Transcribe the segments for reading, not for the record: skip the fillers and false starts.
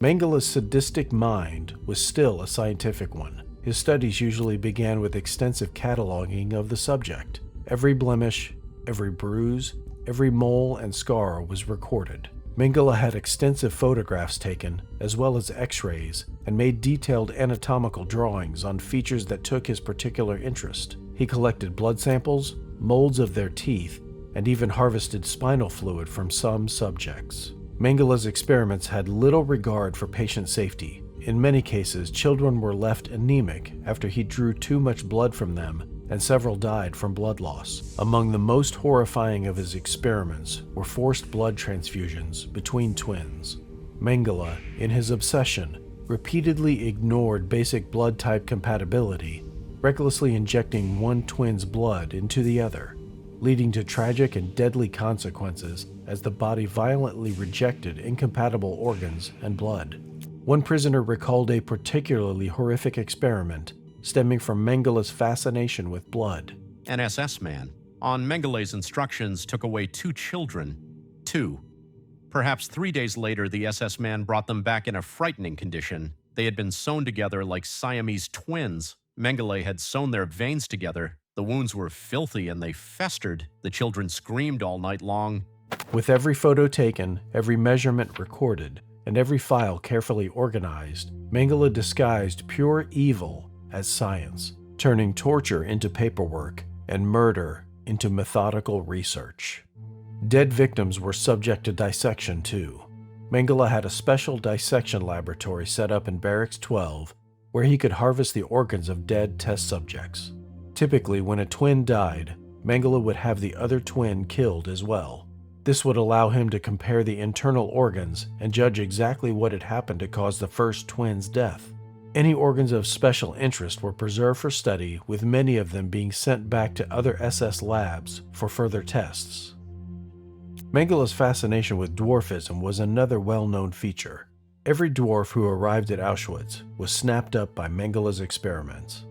Mengele's sadistic mind was still a scientific one. His studies usually began with extensive cataloging of the subject. Every blemish, every bruise, every mole and scar was recorded. Mengele had extensive photographs taken, as well as x-rays, and made detailed anatomical drawings on features that took his particular interest. He collected blood samples, molds of their teeth, and even harvested spinal fluid from some subjects. Mengele's experiments had little regard for patient safety. In many cases, children were left anemic after he drew too much blood from them, and several died from blood loss. Among the most horrifying of his experiments were forced blood transfusions between twins. Mengele, in his obsession, repeatedly ignored basic blood type compatibility, recklessly injecting one twin's blood into the other, leading to tragic and deadly consequences as the body violently rejected incompatible organs and blood. One prisoner recalled a particularly horrific experiment stemming from Mengele's fascination with blood. An SS man, on Mengele's instructions, took away 2 children. 2. Perhaps 3 days later, the SS man brought them back in a frightening condition. They had been sewn together like Siamese twins. Mengele had sewn their veins together. The wounds were filthy and they festered. The children screamed all night long. With every photo taken, every measurement recorded, and every file carefully organized, Mengele disguised pure evil as science, turning torture into paperwork and murder into methodical research. Dead victims were subject to dissection too. Mengele had a special dissection laboratory set up in Barracks 12 where he could harvest the organs of dead test subjects. Typically, when a twin died, Mengele would have the other twin killed as well. This would allow him to compare the internal organs and judge exactly what had happened to cause the first twin's death. Any organs of special interest were preserved for study, with many of them being sent back to other SS labs for further tests. Mengele's fascination with dwarfism was another well-known feature. Every dwarf who arrived at Auschwitz was snapped up by Mengele's experiments.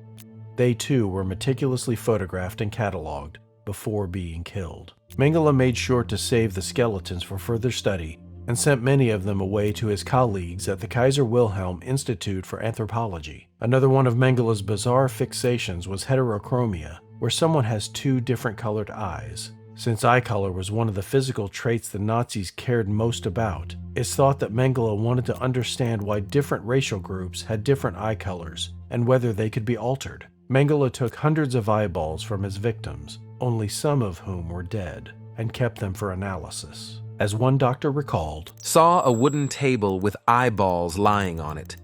They too were meticulously photographed and cataloged before being killed. Mengele made sure to save the skeletons for further study and sent many of them away to his colleagues at the Kaiser Wilhelm Institute for Anthropology. Another one of Mengele's bizarre fixations was heterochromia, where someone has 2 different colored eyes. Since eye color was one of the physical traits the Nazis cared most about, it's thought that Mengele wanted to understand why different racial groups had different eye colors and whether they could be altered. Mengele took hundreds of eyeballs from his victims, only some of whom were dead, and kept them for analysis. As one doctor recalled, "Saw a wooden table with eyeballs lying on it.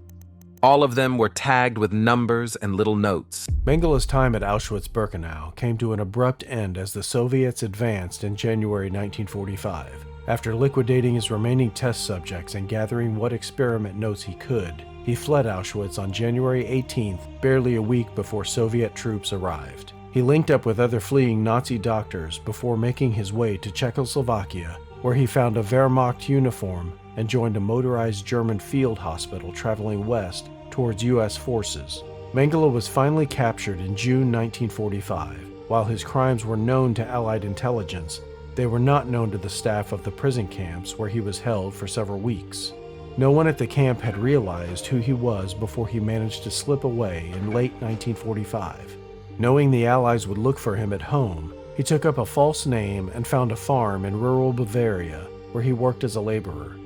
All of them were tagged with numbers and little notes." Mengele's time at Auschwitz-Birkenau came to an abrupt end as the Soviets advanced in January 1945. After liquidating his remaining test subjects and gathering what experiment notes he could, he fled Auschwitz on January 18th, barely a week before Soviet troops arrived. He linked up with other fleeing Nazi doctors before making his way to Czechoslovakia, where he found a Wehrmacht uniform and joined a motorized German field hospital traveling west towards U.S. forces. Mengele was finally captured in June 1945. While his crimes were known to Allied intelligence, they were not known to the staff of the prison camps where he was held for several weeks. No one at the camp had realized who he was before he managed to slip away in late 1945. Knowing the Allies would look for him at home, he took up a false name and found a farm in rural Bavaria where he worked as a laborer.